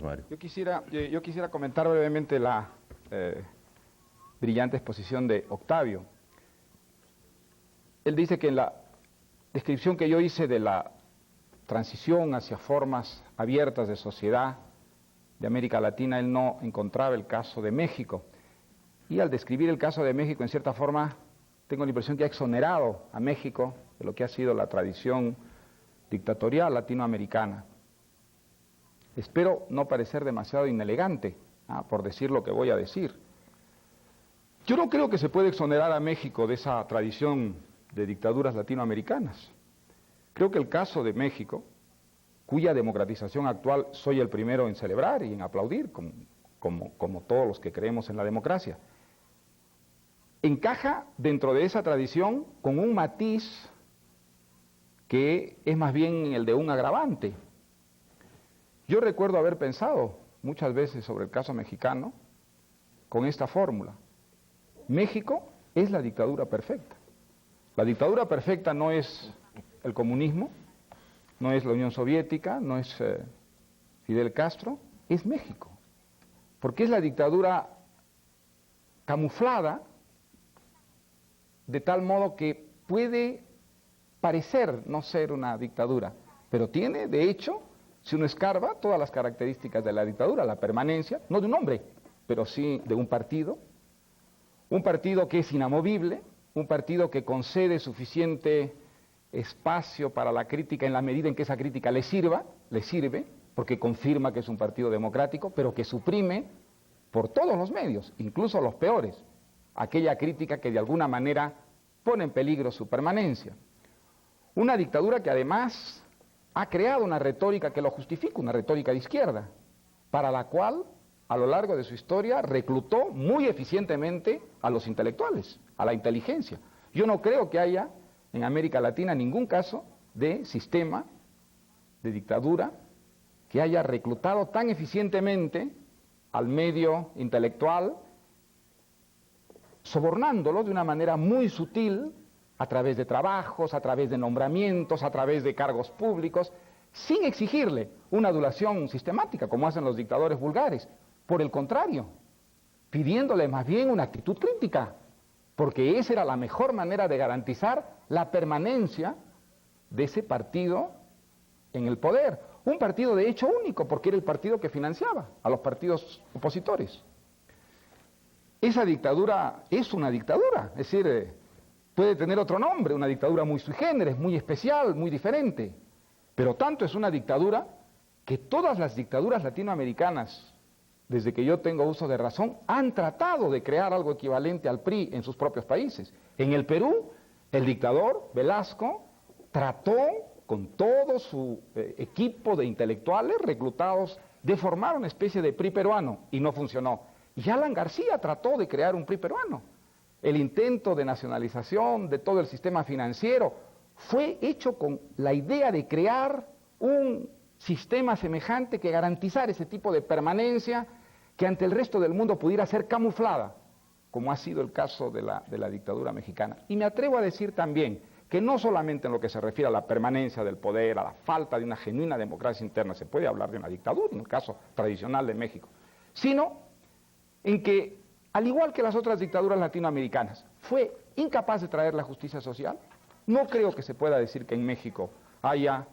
Mario. Yo quisiera comentar brevemente la brillante exposición de Octavio. Él dice que en la descripción que yo hice de la transición hacia formas abiertas de sociedad de América Latina, él no encontraba el caso de México. Y al describir el caso de México, en cierta forma, tengo la impresión que ha exonerado a México de lo que ha sido la tradición dictatorial latinoamericana. Espero no parecer demasiado inelegante, por decir lo que voy a decir. Yo no creo que se puede exonerar a México de esa tradición de dictaduras latinoamericanas. Creo que el caso de México, cuya democratización actual soy el primero en celebrar y en aplaudir, como todos los que creemos en la democracia, encaja dentro de esa tradición con un matiz que es más bien el de un agravante. Yo recuerdo haber pensado muchas veces sobre el caso mexicano con esta fórmula: México es la dictadura perfecta. La dictadura perfecta no es el comunismo, no es la Unión Soviética, no es Fidel Castro, es México. Porque es la dictadura camuflada de tal modo que puede parecer no ser una dictadura, pero tiene, de hecho, si uno escarba, todas las características de la dictadura: la permanencia, no de un hombre, pero sí de un partido que es inamovible, un partido que concede suficiente espacio para la crítica en la medida en que esa crítica le sirve, porque confirma que es un partido democrático, pero que suprime por todos los medios, incluso los peores, aquella crítica que de alguna manera pone en peligro su permanencia. Una dictadura que además ha creado una retórica que lo justifica, una retórica de izquierda, para la cual a lo largo de su historia reclutó muy eficientemente a los intelectuales, a la inteligencia. Yo no creo que haya en América Latina ningún caso de sistema de dictadura que haya reclutado tan eficientemente al medio intelectual, sobornándolo de una manera muy sutil, a través de trabajos, a través de nombramientos, a través de cargos públicos, sin exigirle una adulación sistemática, como hacen los dictadores vulgares. Por el contrario, pidiéndole más bien una actitud crítica, porque esa era la mejor manera de garantizar la permanencia de ese partido en el poder. Un partido de hecho único, porque era el partido que financiaba a los partidos opositores. Esa dictadura es una dictadura, es decir, puede tener otro nombre, una dictadura muy sui generis, muy especial, muy diferente, pero tanto es una dictadura que todas las dictaduras latinoamericanas, desde que yo tengo uso de razón, han tratado de crear algo equivalente al PRI en sus propios países. En el Perú, el dictador Velasco trató con todo su equipo de intelectuales reclutados de formar una especie de PRI peruano, y no funcionó. Y Alan García trató de crear un PRI peruano. El intento de nacionalización de todo el sistema financiero fue hecho con la idea de crear un sistema semejante que garantizara ese tipo de permanencia que ante el resto del mundo pudiera ser camuflada, como ha sido el caso de la dictadura mexicana. Y me atrevo a decir también que no solamente en lo que se refiere a la permanencia del poder, a la falta de una genuina democracia interna, se puede hablar de una dictadura, en el caso tradicional de México, sino en que, al igual que las otras dictaduras latinoamericanas, fue incapaz de traer la justicia social. No creo que se pueda decir que en México haya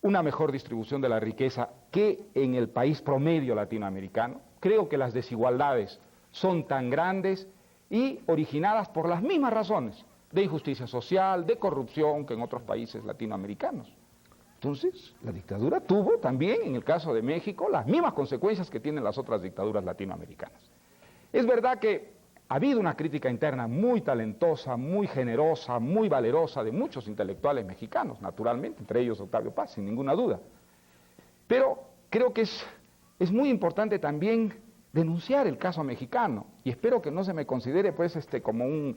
una mejor distribución de la riqueza que en el país promedio latinoamericano. Creo que las desigualdades son tan grandes y originadas por las mismas razones de injusticia social, de corrupción, que en otros países latinoamericanos. Entonces, la dictadura tuvo también, en el caso de México, las mismas consecuencias que tienen las otras dictaduras latinoamericanas. Es verdad que ha habido una crítica interna muy talentosa, muy generosa, muy valerosa de muchos intelectuales mexicanos, naturalmente, entre ellos Octavio Paz, sin ninguna duda. Pero creo que es muy importante también denunciar el caso mexicano, y espero que no se me considere pues como un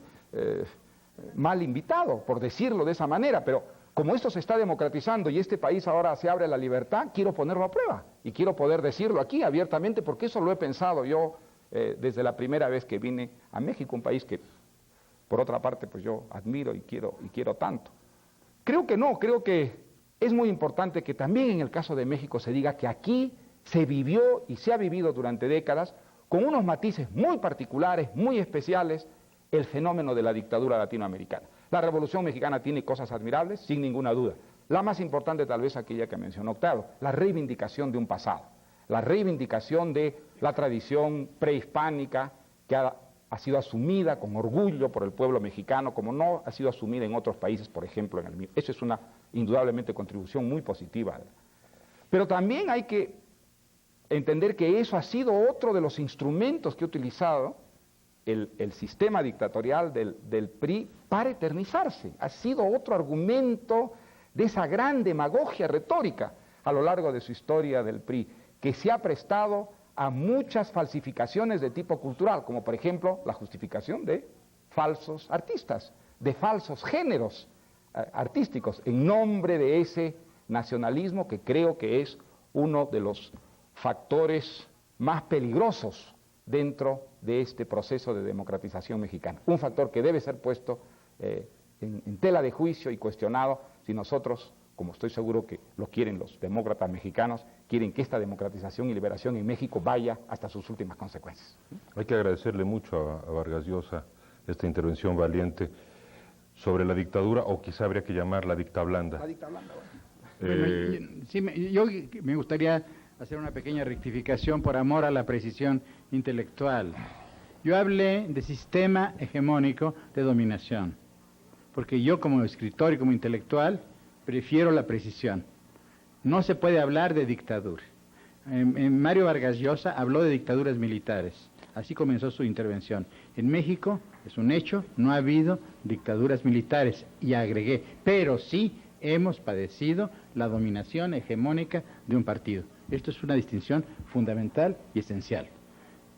mal invitado, por decirlo de esa manera, pero como esto se está democratizando y este país ahora se abre a la libertad, quiero ponerlo a prueba, y quiero poder decirlo aquí abiertamente, porque eso lo he pensado yo desde la primera vez que vine a México, un país que, por otra parte, pues yo admiro y quiero tanto. Creo que no, creo que es muy importante que también en el caso de México se diga que aquí se vivió y se ha vivido durante décadas con unos matices muy particulares, muy especiales, el fenómeno de la dictadura latinoamericana. La Revolución Mexicana tiene cosas admirables, sin ninguna duda. La más importante tal vez aquella que mencionó Octavio, la reivindicación de un pasado, la reivindicación de la tradición prehispánica que ha sido asumida con orgullo por el pueblo mexicano, como no ha sido asumida en otros países, por ejemplo en el mío. Eso es una indudablemente contribución muy positiva. Pero también hay que entender que eso ha sido otro de los instrumentos que ha utilizado el sistema dictatorial del PRI para eternizarse. Ha sido otro argumento de esa gran demagogia retórica a lo largo de su historia del PRI, que se ha prestado a muchas falsificaciones de tipo cultural, como por ejemplo la justificación de falsos artistas, de falsos géneros artísticos, en nombre de ese nacionalismo que creo que es uno de los factores más peligrosos dentro de este proceso de democratización mexicana. Un factor que debe ser puesto en tela de juicio y cuestionado si nosotros, como estoy seguro que lo quieren los demócratas mexicanos, quieren que esta democratización y liberación en México vaya hasta sus últimas consecuencias. Hay que agradecerle mucho a Vargas Llosa esta intervención valiente sobre la dictadura, o quizá habría que llamarla dictablanda. La dictablanda, yo me gustaría hacer una pequeña rectificación por amor a la precisión intelectual. Yo hablé de sistema hegemónico de dominación, porque yo como escritor y como intelectual prefiero la precisión. No se puede hablar de dictadura. Mario Vargas Llosa habló de dictaduras militares, así comenzó su intervención. En México, es un hecho, no ha habido dictaduras militares, y agregué, pero sí hemos padecido la dominación hegemónica de un partido. Esto es una distinción fundamental y esencial.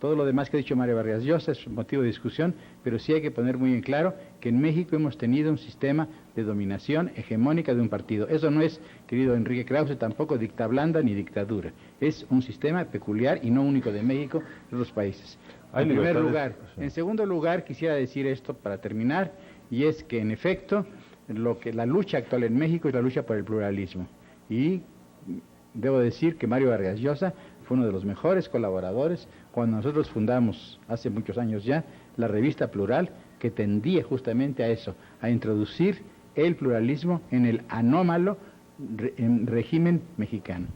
Todo lo demás que ha dicho Mario Vargas Llosa es motivo de discusión, pero sí hay que poner muy en claro que en México hemos tenido un sistema de dominación hegemónica de un partido. Eso no es, querido Enrique Krause, tampoco dictablanda ni dictadura. Es un sistema peculiar y no único de México, de otros países. En primer lugar. En segundo lugar, quisiera decir esto para terminar, y es que en efecto, la lucha actual en México es la lucha por el pluralismo. Y debo decir que Mario Vargas Llosa fue uno de los mejores colaboradores cuando nosotros fundamos, hace muchos años ya, la revista Plural, que tendía justamente a eso, a introducir el pluralismo en el anómalo régimen mexicano.